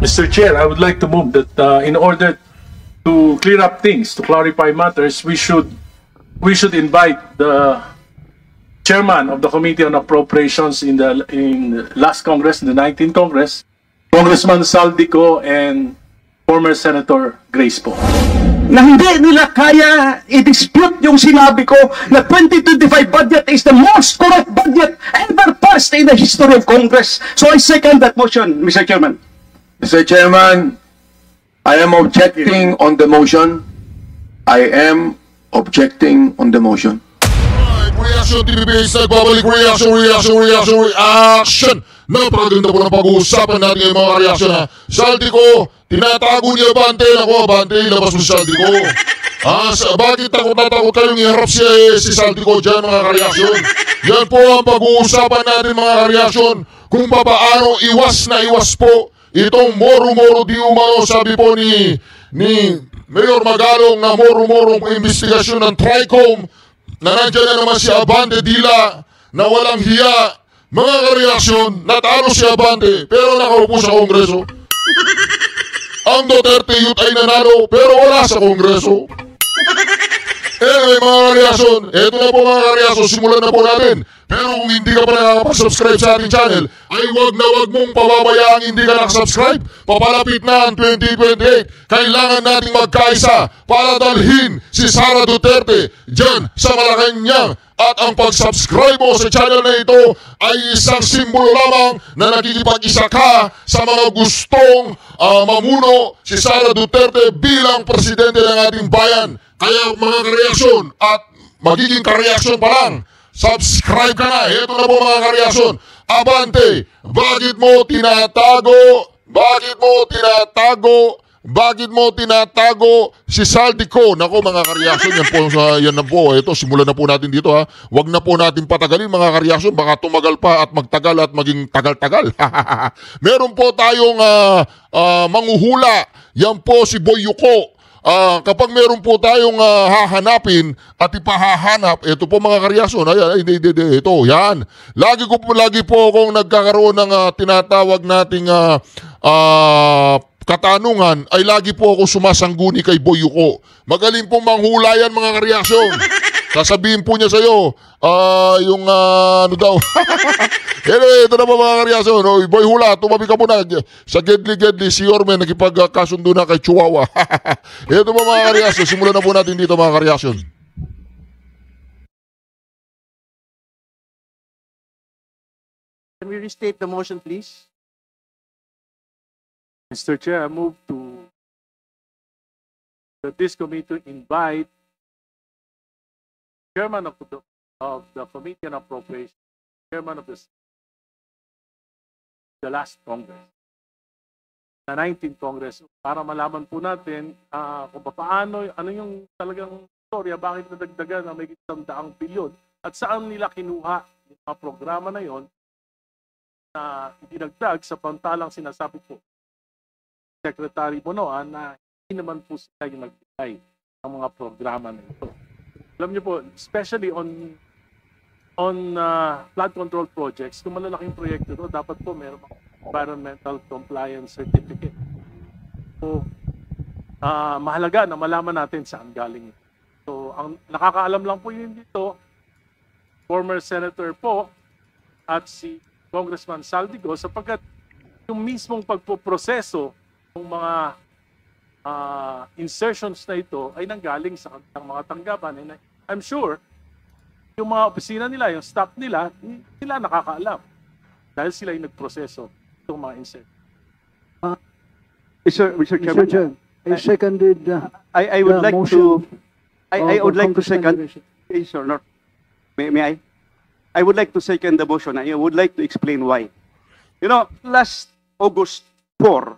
Mr. Chair, I would like to move that in order to clear up things, to clarify matters, we should invite the chairman of the Committee on Appropriations in last Congress, in the 19th Congress, Congressman Saldico and former Senator Grace po. Na hindi nila kaya i-dispute yung sinabi ko na 2025 budget is the most correct budget ever passed in the history of Congress. So I second that motion, Mr. Chairman. Mr. Chairman, I am objecting on the motion. I am objecting on the motion. Reaction TV Base, nagbabalik reaction. Napakaganda po ng pag-uusapan natin yung mga reaction ha. Saldico, tinatago niya Abante. Ako, Abante, labas mo si Saldico. Bakit takot kayong iharap si Saldico dyan mga kareaksyon? Yan po ang pag-uusapan natin mga kareaksyon. Kung paano iwas na iwas po itong moro-moro di umano, sabi po ni Mayor Magalong na moro-morong investigasyon ng TRICOM na nandiyan na naman si Abante Dila na walang hiya. Mga kareaksyon, natalo si Abante pero nakaupo sa Kongreso. Ang Duterte Youth ay nanalo pero wala sa Kongreso. Anyway mga kareaksyon, eto na po mga kareaksyon, simulan na po natin. Pero kung hindi ka pa nakakapag-subscribe sa ating channel, ay wag mong pababayaang hindi ka nakasubscribe. Papalapit na ang 2028. Kailangan nating magkaisa para dalhin si Sara Duterte dyan sa Malacanang. At ang pag-subscribe mo sa channel na ito ay isang simbolo lamang na nakikipag-isa ka sa mga gustong mamuno si Sara Duterte bilang presidente ng ating bayan. Kaya mga kareaksyon at magiging kareaksyon pa lang, subscribe ka na. Ito na po mga kareaksyon. Abante, bakit mo tinatago si Saldico? Nako mga kareaksyon, yan na po. Ito, simulan na po natin dito ha. Huwag na po natin patagalin mga kareaksyon. Baka tumagal pa at magtagal at maging tagal-tagal. Meron po tayong manghuhula. Yan po si Boy Yuko. Kapag meron po tayong hahanapin at ipahahanap, ito po mga kareaksyon, ayan, ito, yan. Lagi po akong nagkakaroon ng tinatawag nating katanungan, ay lagi po ako sumasangguni kay Boy Yuko. Magaling pong manghula yan mga kareaksyon. Sasabihin po niya sa'yo, ano daw. Anyway, ito na po mga kareaksyon. Boy Hula, tumabi ka muna. Sa Gedli, si Ormen nakipagkasundo na kay Chihuahua. Ito po mga kareaksyon. Simulan na po natin dito mga kareaksyon. Can we restate the motion, please? Mr. Chair, I move that this committee invite Chairman of the Committee on Appropriations, Chairman of the last Congress, the 19th Congress, para malaman po natin kung paano, ano yung talagang storya, bakit nadagdagan na may 100 bilyon at saan nila kinuha yung mga programa na yon na idinagdag sa pantalang sinasabi po Secretary Bonoan na hindi naman po sila yung nagbigay ng mga programa na ito. Alam niyo po, especially on flood control projects, kung malalaking proyekto ito, dapat po mayroong environmental compliance certificate. So, mahalaga na malaman natin saan galing. So, ang nakakaalam lang po yun dito, former Senator po at si Congressman Saldico, sapagkat yung mismong pagpoproseso ng mga insertions na ito ay nanggaling sa mga tanggapan. And I'm sure yung mga opisina nila, yung staff nila, sila nakakaalam dahil sila yung nagproseso itong mga insertions. Mr. Chairman, I seconded I would like motion to I would like to second. Yes or not? May I? I would like to second the motion. I would like to explain why. You know, last August 4,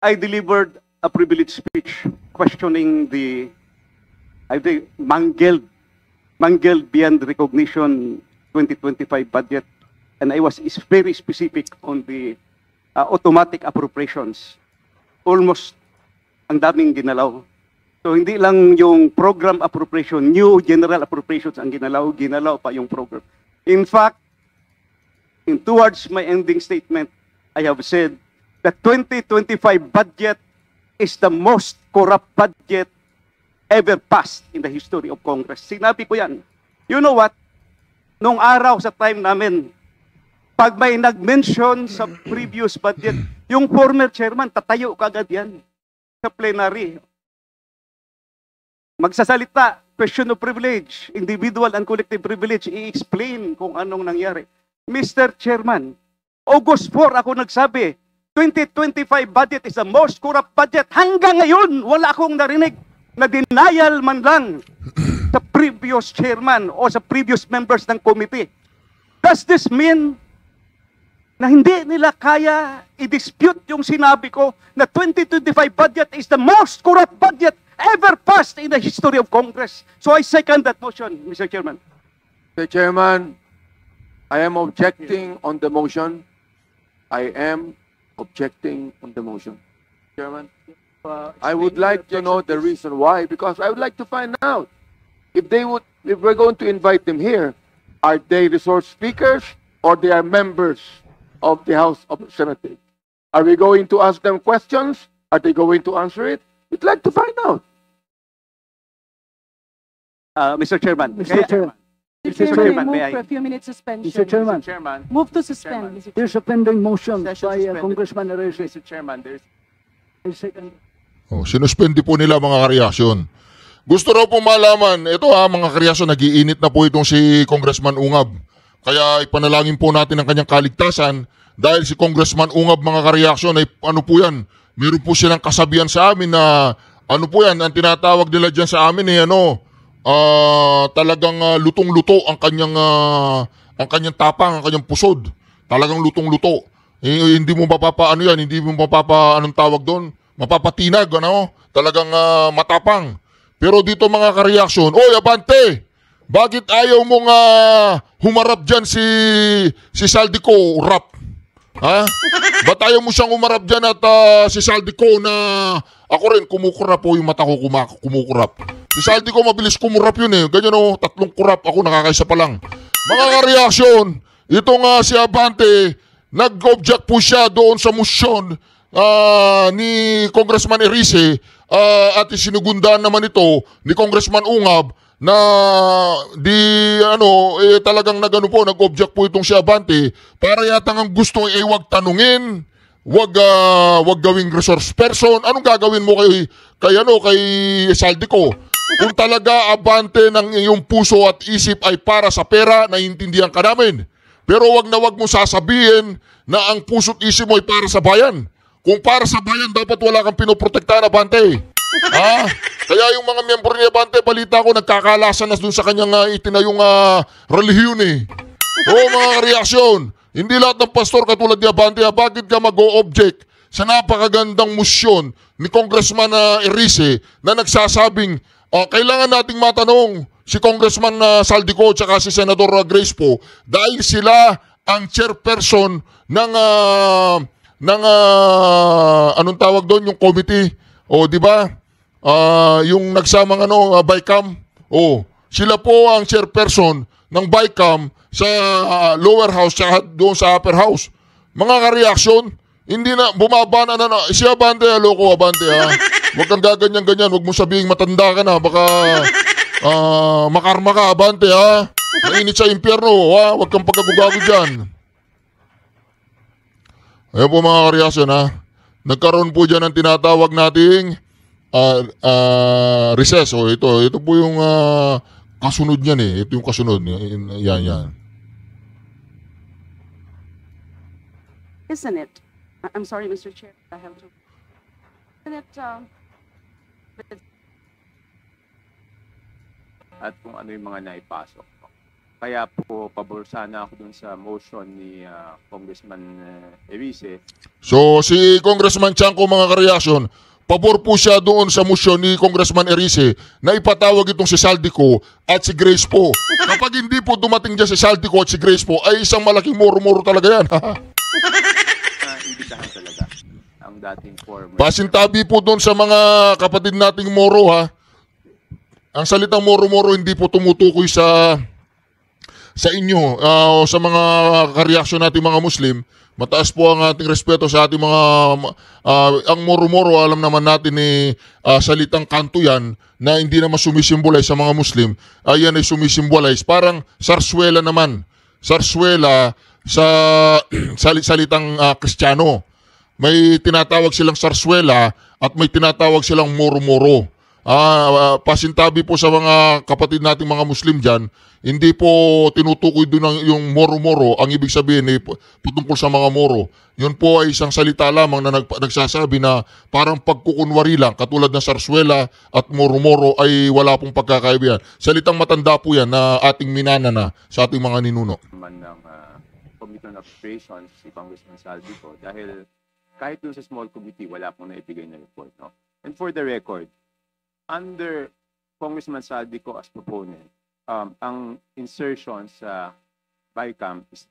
I delivered a privileged speech questioning the mangled beyond recognition 2025 budget, and I was very specific on the automatic appropriations. Almost ang daming ginalaw. So hindi lang yung program appropriation, new general appropriations ang ginalaw pa yung program. In fact, towards my ending statement, I have said the 2025 budget is the most corrupt budget ever passed in the history of Congress. Sinabi ko yan. You know what? Nung araw sa time namin, pag may nag-mention sa previous budget, yung former chairman, tatayo kagad yan sa plenary. Magsasalita, question of privilege, individual and collective privilege, i-explain kung anong nangyari. Mr. Chairman, August 4 ako nagsabi, 2025 budget is the most corrupt budget. Hanggang ngayon, wala akong narinig na denial man lang sa previous chairman o sa previous members ng committee. Does this mean na hindi nila kaya i-dispute yung sinabi ko na 2025 budget is the most corrupt budget ever passed in the history of Congress? So I second that motion, Mr. Chairman. Mr. Chairman, I am objecting on the motion. I am objecting on the motion. Chairman, I would like to know the reason why, because I would like to find out if we're going to invite them here, are they resource speakers or they are members of the House of Representatives? Are we going to ask them questions? Are they going to answer it? We'd like to find out. Mr. Chairman. Mr. Chairman. Mr. Chairman, Chairman, I may move I? for a few minutes suspension. Mr. Chairman, Chairman. Move to suspend. Mr. there's a pending motion by Session suspended. Congressman Arrece. Mr. Chairman, there's I second. Oh, sinuspende po nila mga kareaksyon. Gusto raw po malaman, ito mga kareaksyon, nagiinit na po itong si Congressman Ungab. Kaya ipanalangin po natin ang kanyang kaligtasan dahil si Congressman Ungab mga kareaksyon ay ano po yan, meron po silang kasabihan sa amin na ano po yan, ang tinatawag nila dyan sa amin ay talagang lutong-luto ang kanyang tapang, ang kanyang pusod. Talagang lutong-luto. Hindi mo mapapaano yan, hindi mo anong tawag doon? Mapapatinag, Talagang matapang. Pero dito mga kareaksyon, oy Abante, bakit ayaw mong humarap dyan si Saldico rap? Ha? Ba't ayaw mo siyang humarap dyan at si Saldico na ako rin kumukurap po yung mata ko kumukurap. Si Saldico mabilis kumurap yun ganyan 3 kurap, ako nakakaisa pa lang. Mga kareaksyon, itong si Abante, nag-object po siya doon sa motion ni Congressman Arrece at isinugundaan naman ito ni Congressman Ungab na talagang nag-object po itong si Abante para yatang ang gusto ay wag tanungin, wag gawing resource person. Anong gagawin mo kay Saldico? Kung talaga Abante ng iyong puso at isip ay para sa pera, naiintindihan ka namin. Pero wag mo sasabihin na ang puso't isip mo ay para sa bayan. Kung para sa bayan, dapat wala kang pinoprotektahan, Abante. Kaya yung mga miyembro ni Abante, balita ko, nagkakalasan na dun sa kanyang itinayong relihiyon mga reaksyon. Hindi lahat ng pastor katulad ni Abante, bakit ka mag-o-object sa napakagandang motion ni Congressman Arrece na nagsasabing, kailangan nating matanong si Congressman Saldico at si Senador Grace po dahil sila ang chairperson ng anong tawag doon, yung committee, di ba? Yung nagsamang BICAM, sila po ang chairperson ng BICAM sa lower house at doon sa upper house. Mga kareaksyon, hindi na, bumaba na si Abante, loko Abante Huwag kang gaganyan-ganyan, huwag mo sabihin matanda ka na, baka makarma ka Abante mainit sa impyerno, huwag kang pagkagugago dyan. Ayan po mga kareaksyon nagkaroon po dyan ng tinatawag nating recess. Ito po yung kasunod niyan Ito yung kasunod. Yan. Isn't it? I'm sorry, Mr. Chair. I have to. Isn't it? At kung ano yung mga naipasok. Kaya po, pabor sana ako dun sa motion ni Congressman Arrece. So, si Congressman Chanco, mga kareaksyon, pabor po siya doon sa motion ni Congressman Arrece na ipatawag itong si Saldico at si Grace po. Kapag hindi po dumating dyan si Saldico at si Grace po, ay isang malaking moro-moro talaga yan. Imbitahan talaga ang dating former. Pasintabi po doon sa mga kapatid nating moro Ang salitang moro-moro hindi po tumutukoy sa inyo o sa mga kareaksyon natin mga Muslim. Mataas po ang ating respeto sa ating mga ang moro-moro, alam naman natin ni salitang kanto yan na hindi naman sumisimbolize sa mga Muslim. Yan ay sumisimbolize parang sarswela naman. Sarswela sa salitang Kristiyano. May tinatawag silang sarswela at may tinatawag silang moro-moro. Pasintabi po sa mga kapatid nating mga Muslim dyan, hindi po tinutukoy doon yung moro-moro. Ang ibig sabihin ay patungkol sa mga moro. Yun po ay isang salita lamang na nagsasabi na parang pagkukunwari lang, katulad ng sarswela at moro-moro ay wala pong pagkakaibigan. Salitang matanda po yan na ating minana sa ating mga ninuno. Man ng Committee on Appropriations, si Congressman Saldico, dahil kahit dun sa small committee, wala pong naibigay na report. No? And for the record, under Congressman Saldico as proponent, ang insertion sa BICAM is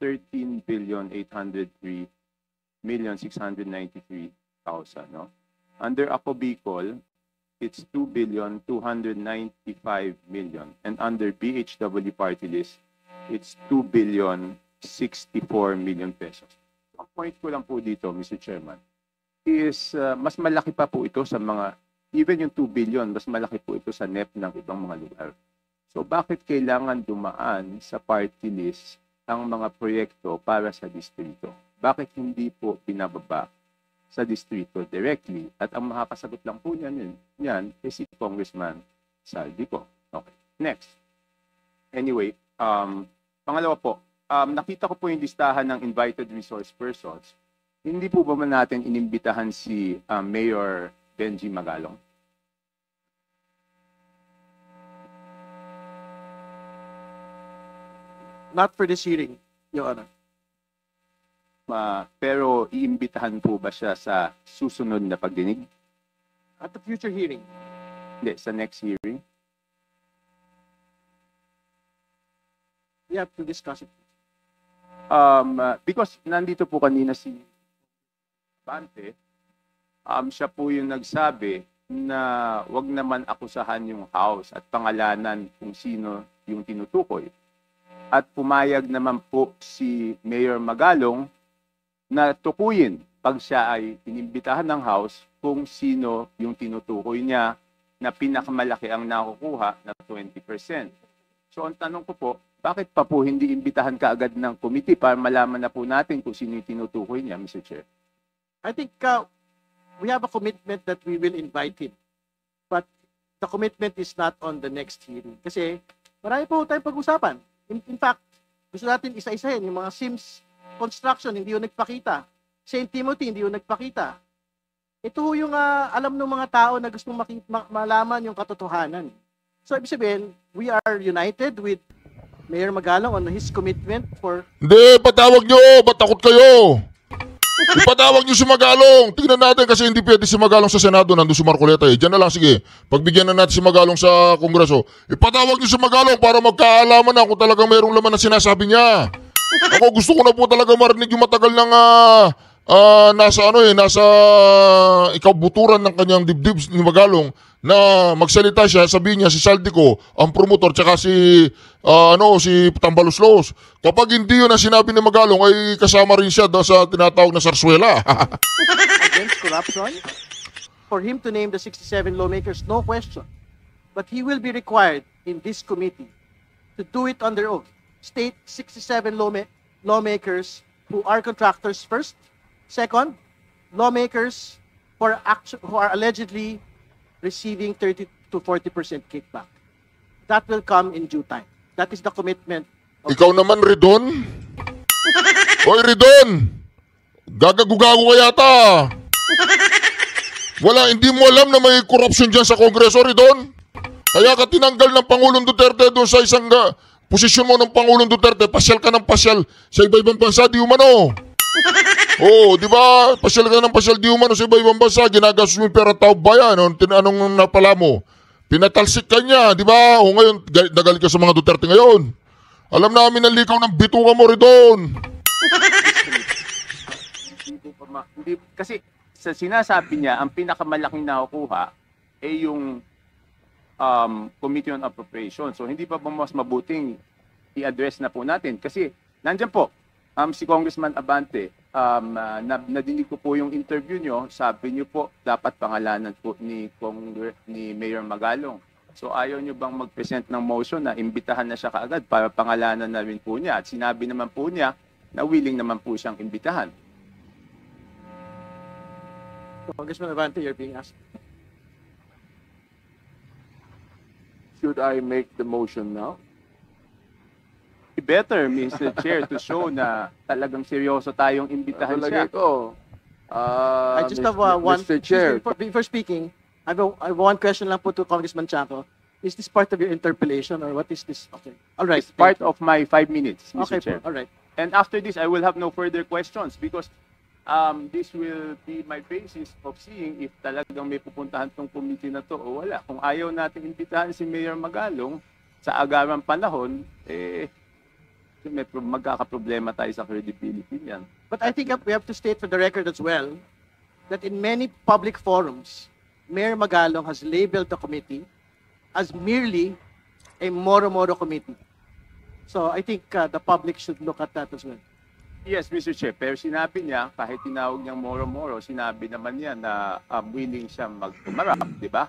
13,803,693,000. No? Under Ako Bicol, it's 2,295,000,000. And under BHW party list, it's 2,064,000,000 pesos. Ang point ko lang po dito, Mr. Chairman, is mas malaki pa po ito sa mga, even yung 2 billion, mas malaki po ito sa NEP ng ibang mga lugar. So bakit kailangan dumaan sa party list ang mga proyekto para sa distrito? Bakit hindi po pinababa sa distrito directly? At ang makakasagot lang po yan is si Congressman Saldico. Okay, next. Anyway, pangalawa po, nakita ko po yung listahan ng invited resource persons. Hindi po ba natin inimbitahan si Mayor Benji Magalong? Not for this hearing, Your Honor. Pero iimbitahan po ba siya sa susunod na pagdinig? At the future hearing. Hindi, sa next hearing? We have to discuss it. Because nandito po kanina si Bante, siya po yung nagsabi na wag naman akusahan yung House at pangalanan kung sino yung tinutukoy. At pumayag naman po si Mayor Magalong na tukuyin pag siya ay inimbitahan ng House kung sino yung tinutukoy niya na pinakamalaki ang nakukuha na 20%. So ang tanong ko po, bakit pa po hindi imbitahan kaagad ng committee para malaman na po natin kung sino yung tinutukoy niya, Mr. Chair? I think we have a commitment that we will invite him. But the commitment is not on the next hearing. Kasi marami po tayong pag-usapan. In fact, gusto natin isa-isahin yung mga SIMS construction, hindi yung nagpakita. St. Timothy, hindi yung nagpakita. Ito yung alam ng mga tao na gustong malaman yung katotohanan. So, ibig sabihin, we are united with Mayor Magalong on his commitment for... Hindi, patawag nyo! Ba't takot kayo? Ipatawag nyo si Magalong. Tingnan natin kasi hindi pwede si Magalong sa Senado, nandun si Marcoleta eh. Diyan na lang, sige. Pagbigyan na natin si Magalong sa Kongreso. Ipatawag nyo si Magalong para magkaalaman na kung talagang mayroong laman na sinasabi niya. Ako gusto ko na po talaga marinig yung matagal ng nasa ikabuturan ng kanyang dibdib ni Magalong na magsalita siya, sabihin niya si Saldico, ang promotor, tsaka si Tambaluslos. Kapag hindi yun ang sinabi ni Magalong, ay kasama rin siya sa tinatawag na sarswela. Against corruption, for him to name the 67 lawmakers, no question. But he will be required in this committee to do it under oath. State 67 lawmakers who are contractors first. Second, lawmakers who are allegedly receiving 30 to 40% kickback. That will come in due time. That is the commitment. Ikaw naman, Ridon? Hoy, Ridon! Gagagugago ka yata! Wala, hindi mo alam na may corruption dyan sa Kongreso, Ridon? Kaya ka tinanggal ng Pangulong Duterte doon sa isang posisyon mo ng Pangulong Duterte, pasyal ka ng pasyal sa iba-ibang bansa, di umano. Oo, di ba? Pasyal ka ng pasyal, di umano sa iba-ibang bansa, ginagastos mo yung pera tao bayan, anong napala mo? Pinatalsik ka niya, di ba? O ngayon, nagalit ka sa mga Duterte ngayon. Alam namin ang likaw ng bituka mo, Ridon. Kasi sa sinasabi niya, ang pinakamalaking nakukuha ay yung Committee on Appropriation. So hindi pa ba mas mabuting i-address na po natin? Kasi nandyan po, si Congressman Abante, nadinig ko po yung interview nyo, sabi nyo po, dapat pangalanan po ni Mayor Magalong. So ayaw nyo bang mag-present ng motion na imbitahan na siya kaagad para pangalanan na rin po niya? At sinabi naman po niya na willing naman po siyang imbitahan. Congressman Abante, you're being asked. Should I make the motion now? Better, Mr. Chair, to show na talagang seryoso tayong imbitahan siya. Palagay ko, I just have one. Mr. Chair, Before speaking, I have one question lang po to Congressman Chanco. Is this part of your interpellation or what is this? Okay. All right. It's part of my 5 minutes, Mr. Okay Chair. po. All right. And after this, I will have no further questions because this will be my basis of seeing if talagang may pupuntahan tong committee na to o wala. Kung ayaw natin imbitahan si Mayor Magalong sa agarang panahon, magkakaproblema tayo sa credibility niyan. But I think we have to state for the record as well that in many public forums, Mayor Magalong has labeled the committee as merely a Moro-Moro committee. So I think the public should look at that as well. Yes, Mr. Chair, pero sinabi niya, kahit tinawag niyang Moro-Moro, sinabi naman niya na willing siya magpumarap, di ba?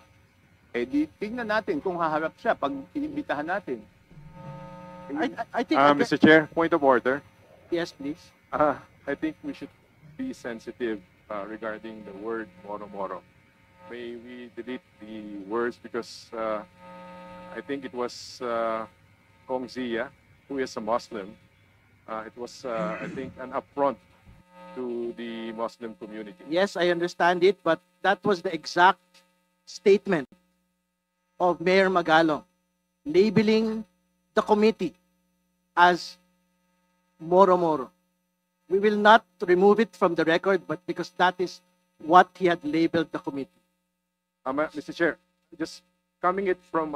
Eh di tingnan natin kung haharap siya pag inimbitahan natin. I think... Mr. Chair, point of order. Yes, please. I think we should be sensitive regarding the word moro-moro. May we delete the words because I think it was Kong Zia, who is a Muslim. It was, I think, an affront to the Muslim community. Yes, I understand it, but that was the exact statement of Mayor Magalong, labeling the committee as Moro-Moro. We will not remove it from the record, but because that is what he had labeled the committee. Mr. Chair, just coming it from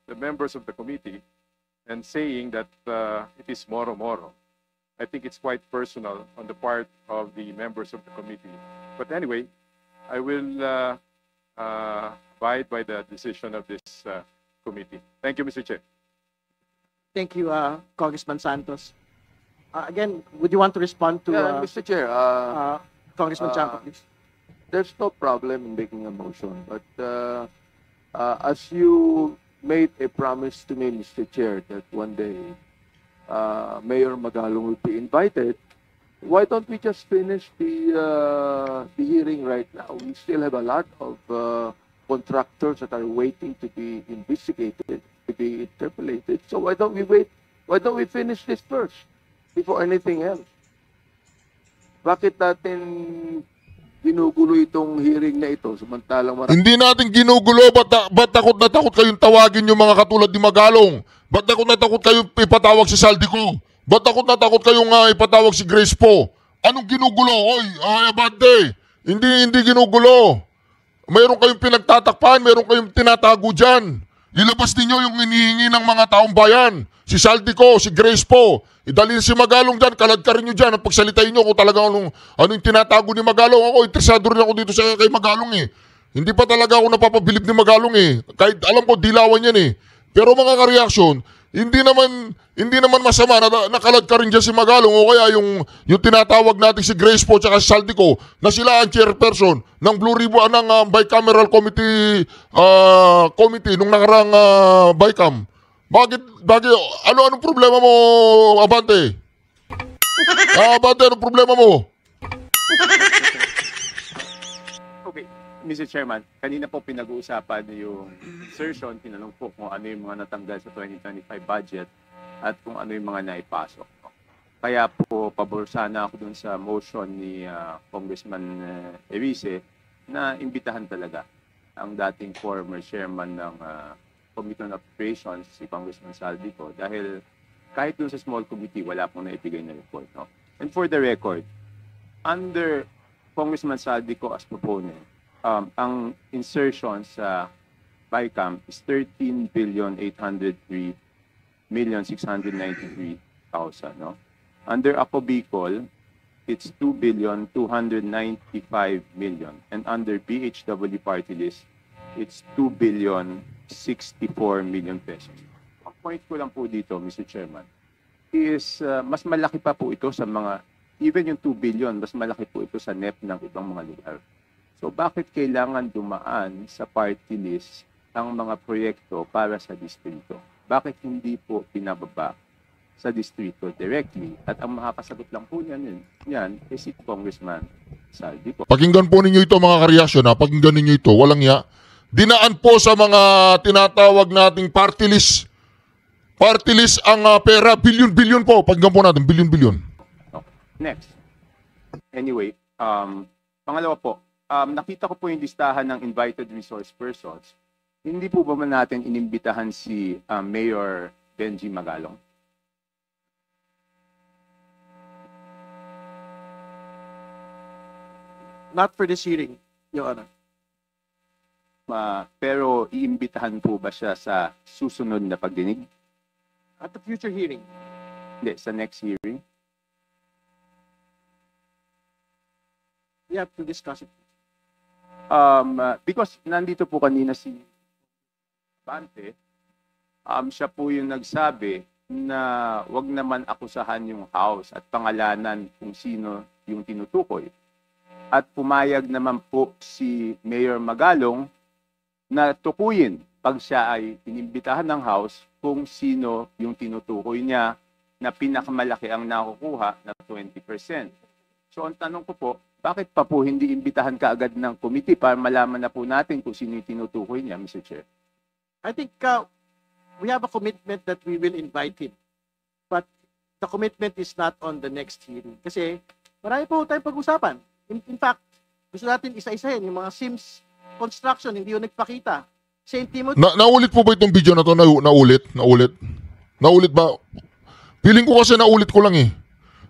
the members of the committee and saying that it is moro-moro, I think it's quite personal on the part of the members of the committee. But anyway, I will abide by the decision of this committee. Thank you, Mr. Chair. Thank you, Congressman Santos. Again, would you want to respond to Mr. Chair, Congressman Chanco, please? there's no problem in making a motion, but as you made a promise to me, Mr. Chair, that one day Mayor Magalong will be invited, why don't we just finish the hearing right now? We still have a lot of contractors that are waiting to be investigated, to be interpolated. So why don't we wait? Why don't we finish this first before anything else? Bakit natin ginugulo itong hearing na ito samantalang marami? Hindi natin ginugulo. Ba't takot na takot kayong tawagin yung mga katulad ni Magalong? Ba't takot na takot kayong ipatawag si Saldico? Ba't takot na takot kayong ipatawag si Grace po? Anong ginugulo? Oy, Abante, hindi ginugulo. Mayroon kayong pinagtatakpan, mayroon kayong tinatago dyan. Ilabas ninyo yung hinihingi ng mga taong bayan. Si Saldico, si Grace po. Idalhin si Magalong dyan, kaladkarin nyo dyan. Pagsalitain nyo kung talagang anong tinatago ni Magalong. Ako, interesado rin ako dito kay Magalong eh. Hindi pa talaga ako napapabilib ni Magalong eh. Kahit alam ko, dilawan yan eh. Pero mga ka-reaksyon, hindi naman masama na nakalad ka rin dyan si Magalong o kaya yung tinatawag natin si Grace po at si Saldico na sila ang chairperson ng Blue Ribbon ng bicameral committee nung nakarang bicam. Bakit anong problema mo, Abante? Abante, anong problema mo? Okay, Mr. Chairman, kanina po pinag-uusapan yung insertion, tinanong po kung ano yung mga natanggal sa 2025 budget at kung ano yung mga naipasok. Kaya po, pabor sana ako dun sa motion ni Congressman Erice na imbitahan talaga ang dating former chairman ng Committee on Appropriations, si Congressman Saldico, dahil kahit dun sa small committee, wala pong naibigay na report. No? And for the record, under Congressman Saldico as proponent, ang insertion sa BICAM is 13,803,693,000. No? Under Apo Bicol, it's 2,295,000,000. And under BHW party list, it's 2,064,000,000 pesos. Ang point ko lang po dito, Mr. Chairman, is mas malaki pa po ito sa mga, even yung 2 billion, mas malaki po ito sa NEP ng ibang mga lugar. So bakit kailangan dumaan sa party list ang mga proyekto para sa distrito? Bakit hindi po pinababa sa distrito directly? At ang makakasagot lang po yan is si Congressman Saldi po. Pakinggan po ninyo ito mga kareaksyon ha. Pakinggan ninyo ito. Walang ya. Dinaan po sa mga tinatawag nating party list. Party list ang pera. Billion-billion po. Pakinggan po natin. Billion-billion. Okay. Next. Anyway, pangalawa po. Nakita ko po yung listahan ng invited resource persons. Hindi po ba natin inimbitahan si Mayor Benji Magalong? Not for this hearing, Your Honor. Pero iimbitahan po ba siya sa susunod na pagdinig? At the future hearing. Hindi, sa next hearing? We have to discuss it. Because nandito po kanina si Bante, siya po yung nagsabi na wag naman akusahan yung House at pangalanan kung sino yung tinutukoy. At pumayag naman po si Mayor Magalong na tukuyin pag siya ay inimbitahan ng House kung sino yung tinutukoy niya na pinakamalaki ang nakukuha na 20%. So ang tanong ko po, bakit pa po hindi imbitahan kaagad ng committee para malaman na po natin kung sino yung tinutukoy niya, Mr. Chair? I think we have a commitment that we will invite him. But the commitment is not on the next hearing. Kasi marami po tayong pag-usapan. In fact, gusto natin isa-isahin yung mga Sims construction, hindi yung nagpakita. St. Timothy. Naulit po ba itong video na to? Naulit? Naulit ba? Feeling ko kasi naulit ko lang eh.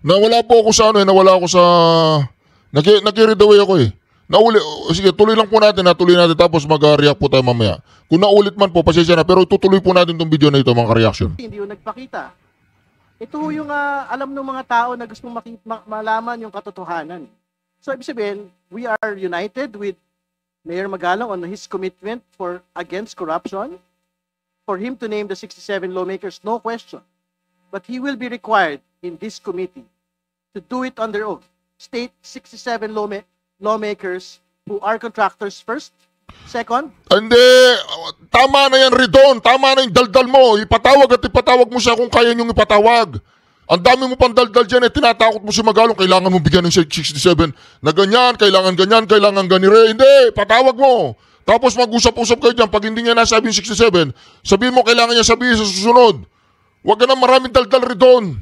Nawala po ako sa nawala ako sa... Naki-read away ako eh. Sige, tuloy lang po natin, tuloy natin tapos mag-react po tayo mamaya. Kung naulit man po, pasensya na, pero tutuloy po natin itong video na ito, mga reaction. Hindi yung nagpakita. Ito yung alam ng mga tao na gusto malaman yung katotohanan. So, ibig sabihin, we are united with Mayor Magalong on his commitment against corruption. For him to name the 67 lawmakers, no question. But he will be required in this committee to do it on their own. State 67 lawmakers who are contractors first. Second. Hindi, tama na yan Ridon, tama na yung daldal mo. Ipatawag at ipatawag mo siya kung kaya niyong ipatawag. Ang dami mo pang daldal dyan tinatakot mo si Magalong, kailangan mo bigyan ng 67 na ganyan, kailangan ganire. Hindi, patawag mo. Tapos mag-usap-usap kayo dyan. Pag hindi niya nasabi yung 67, sabihin mo kailangan niya sabihin sa susunod. Huwag ka na maraming daldal Ridon.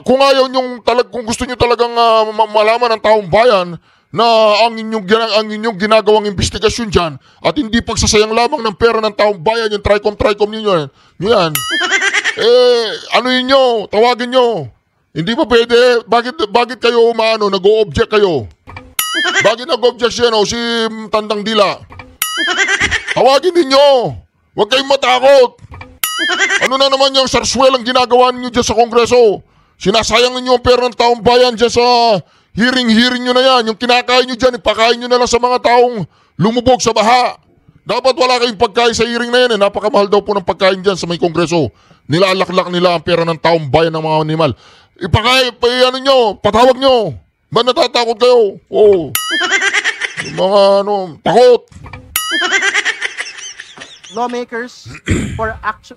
Kung ayaw niyong kung gusto niyo talagang malaman ng taong bayan na ang inyong ginagawang investigasyon dyan at hindi pagsasayang lamang ng pera ng taong bayan, yung TRICOM ninyo yan. Ano yun nyo? Tawagin nyo. Hindi ba pwede? Bakit kayo nag-o-object kayo? Bakit nag-object siya si Tandang Dila? Tawagin ninyo. Huwag kayong matakot. Ano na naman yung sarswelang ginagawa ninyo dyan sa Kongreso? Sinasayang ninyo ang pera ng taong bayan dyan sa hearing nyo na yan. Yung kinakain nyo dyan, ipakain nyo na lang sa mga taong lumubog sa baha. Dapat wala kayong pagkain sa hearing na yan. Napakamahal daw po ng pagkain dyan sa may Kongreso. Nilalaklak nila ang pera ng taong bayan ng mga animal. Ipakain, patawag nyo. Ba natatakot kayo? Oo. Yung mga takot. Lawmakers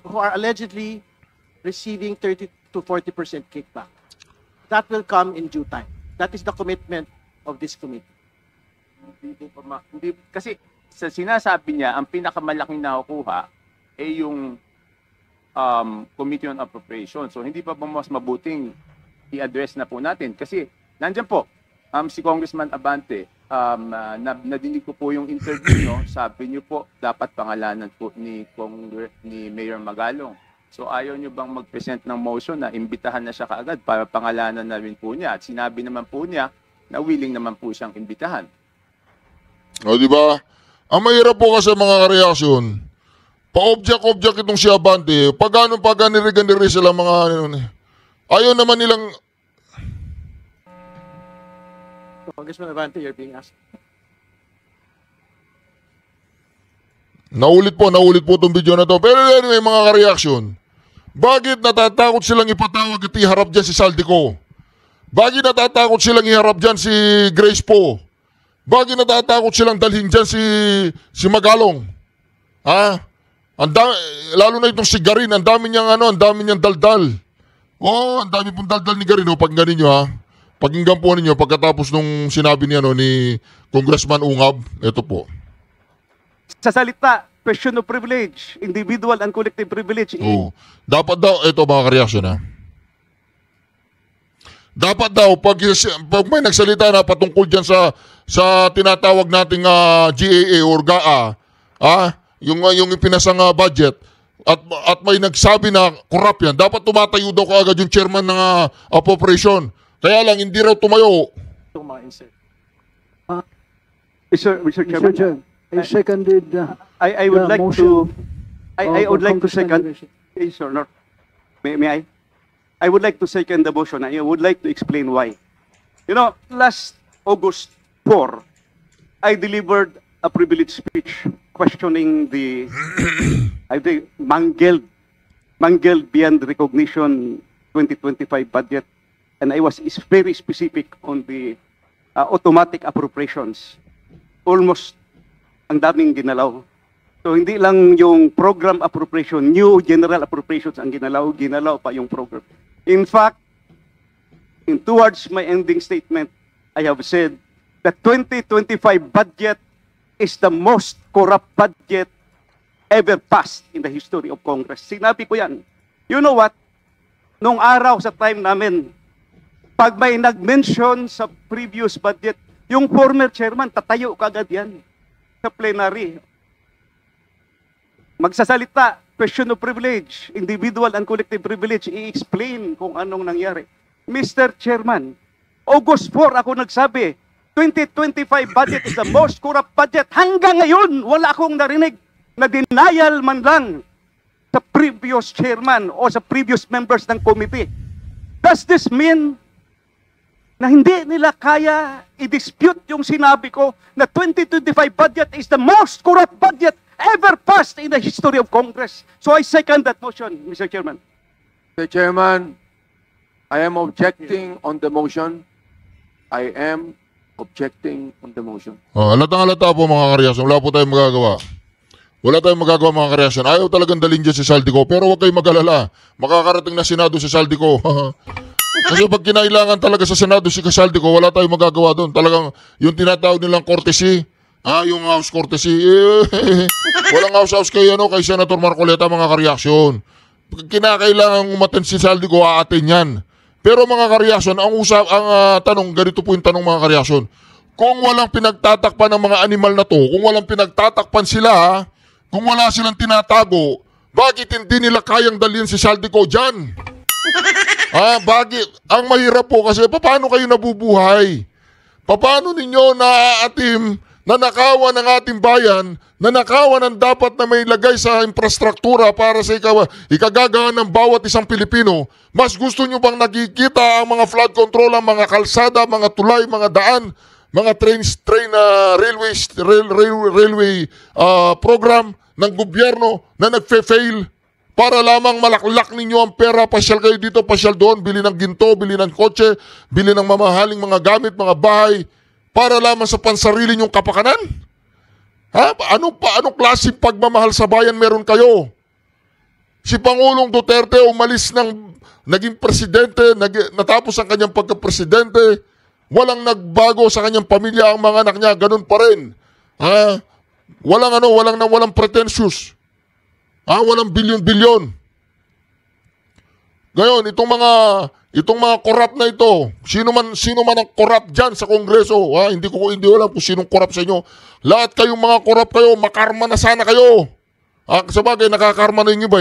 who are allegedly receiving 30 to 40% kickback. That will come in due time. That is the commitment of this committee. Kasi sa sinasabi niya, ang pinakamalaking nakukuha ay yung Committee on Appropriations. So hindi pa ba mas mabuting i-address na po natin? Kasi nandyan po, si Congressman Abante, nadinig ko po yung interview, sabi niyo po, dapat pangalanan po ni Mayor Magalong. So ayaw nyo bang mag-present ng motion na imbitahan na siya kaagad para pangalanan na rin po niya? At sinabi naman po niya na willing naman po siyang imbitahan. O di ba? Ang mahirap po kasi mga reaksyon, pa-object itong si Abante, pag ganire sila mga ayaw naman nilang... Congressman Abante, you're being asked. Naulit po itong video na to. Pero anyway, mga reaksyon, bakit natatakot silang ipatawag at iharap dyan si Saldico? Bakit natatakot silang iharap dyan si Grace Po? Bakit natatakot silang dalhin dyan si Magalong? Ha? Lalo na itong si Garin, ang dami niyang daldal. Ang dami pong daldal ni Garin, pakinggan ninyo ha. Pakinggan po ninyo pagkatapos nung sinabi ni Congressman Ungab, ito po. Sa salita, question of privilege, individual and collective privilege. Dapat daw, ito mga kareaksyon ha. Dapat daw, pag may nagsalita na patungkol dyan sa tinatawag nating GAA or GAA, yung ipinasang budget, at may nagsabi na corrupt yan, dapat tumatayo daw kaagad yung chairman ng appropriation. Kaya lang, hindi raw tumayo. Mr. Chairman, I seconded I would like motion to, I would like to second, yes or no? May I? I would like to second the motion. I would like to explain why. You know, last August 4, I delivered a privileged speech questioning the, I think, mangled beyond recognition 2025 budget. And I was very specific on the automatic appropriations. Almost ang daming ginalaw. So hindi lang yung program appropriation, new general appropriations ang ginalaw pa yung program. In fact, towards my ending statement, I have said that 2025 budget is the most corrupt budget ever passed in the history of Congress. Sinabi ko yan. You know what? Nung araw sa time namin, pag may nag-mention sa previous budget, yung former chairman, tatayo kagad yan sa plenary. Magsasalita, question of privilege, individual and collective privilege, i-explain kung anong nangyari. Mr. Chairman, August 4 ako nagsabi, 2025 budget is the most corrupt budget. Hanggang ngayon, wala akong narinig na denial man lang sa previous chairman o sa previous members ng committee. Does this mean na hindi nila kaya i-dispute yung sinabi ko na 2025 budget is the most corrupt budget ever passed in the history of Congress? So I second that motion, Mr. Chairman. Mr. Chairman, I am objecting on the motion. I am objecting on the motion. Halatang-halata po mga kareaksyon. Wala po tayong magagawa. Wala tayong magagawa mga kareaksyon. Ayaw talagang dalhin dyan si Saldico. Pero huwag kayong mag-alala. Makakarating na Senado si Saldico. Kasi pag kinailangan talaga sa Senado si Saldico, wala tayong magagawa doon. Talagang yung tinatawag nilang courtesy, yung house courtesy, walang house kay Senator Marcoleta mga kareaksyon. Kinakailangan umaten si Saldico, aatin yan. Pero mga kareaksyon, ang tanong, ganito po yung tanong mga kareaksyon. Kung walang pinagtatakpan ng mga animal na to, kung walang pinagtatakpan sila, kung wala silang tinatago, bakit hindi nila kayang dalhin si Saldico dyan? Bakit? Ang mahirap po kasi, paano kayo nabubuhay? Paano ninyo naaatim, nanakawan ng ating bayan, nanakawan ang dapat na may lagay sa infrastruktura para sa ikagagawa ng bawat isang Pilipino? Mas gusto nyo bang nakikita ang mga flood control, ang mga kalsada, mga tulay, mga daan, mga railway program ng gobyerno na nagfe-fail para lamang malaklak ninyo ang pera, pasyal kayo dito, pasyal doon, bili ng ginto, bili ng kotse, bili ng mamahaling mga gamit, mga bahay, para lamang sa pansarili nyong kapakanan? Anong klaseng pagmamahal sa bayan meron kayo? Si Pangulong Duterte umalis naging presidente, natapos ang kanyang pagka-presidente, walang nagbago sa kanyang pamilya, ang mga anak niya, ganun pa rin. Walang pretentious. Walang bilyon-bilyon. Ngayon, itong mga corrupt na ito, sino man ang corrupt dyan sa Kongreso, hindi alam kung sinong corrupt sa inyo. Lahat kayong mga corrupt kayo, makarma na sana kayo. Sabagay, nakakarma na yung iba,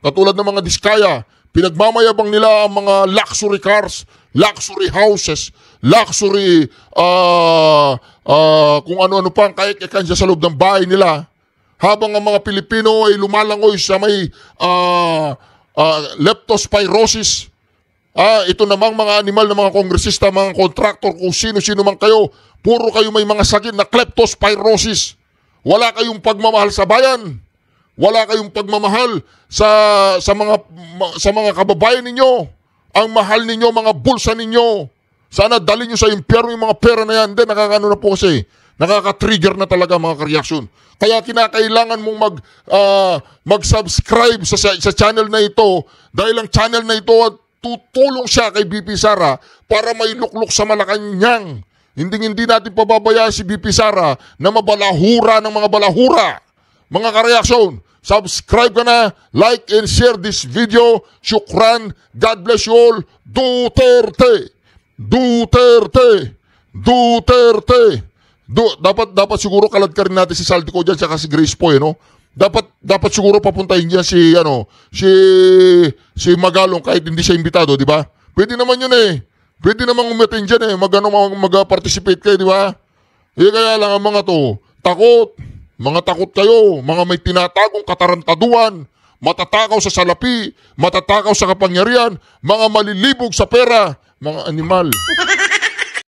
katulad ng mga Diskaya, pinagmamayabang nila ang mga luxury cars, luxury houses, luxury, kung ano-ano pang kahit-ikan sa loob ng bahay nila, habang ang mga Pilipino ay lumalangoy sa may leptospirosis. Ito namang mga animal ng mga kongresista, mga kontraktor, kung sino-sino man kayo, puro kayo may mga sakit na leptospirosis. Wala kayong pagmamahal sa bayan. Wala kayong pagmamahal sa mga kababayan ninyo. Ang mahal ninyo, mga bulsa ninyo. Sana dali nyo sa impyerno yung mga pera na yan. Hindi, nakakano na po kasi. Nakaka-trigger na talaga mga kareaksyon. Kaya kinakailangan mong mag-subscribe sa channel na ito dahil ang channel na ito at tutulong siya kay BP Sara para may luklok sa Malacanang. Hindi natin pababayaan si BP Sara na mabalahura ng mga balahura. Mga kareaksyon, subscribe ka na, like and share this video. Shukran. God bless you all. Duterte. Duterte. Duterte. Dapat siguro kalad ka rin natin si Saldico dyan tsaka si Grace Poy, no? Dapat siguro papuntahin dyan si Magalong kahit hindi siya imbitado, di ba? Pwede naman yun eh. Pwede naman umatin dyan eh. Mag-participate kayo, di ba? Kaya lang ang mga to, takot. Mga takot kayo. Mga may tinatagong katarantaduan. Matatakaw sa salapi. Matatakaw sa kapangyarihan. Mga malilibog sa pera. Mga animal.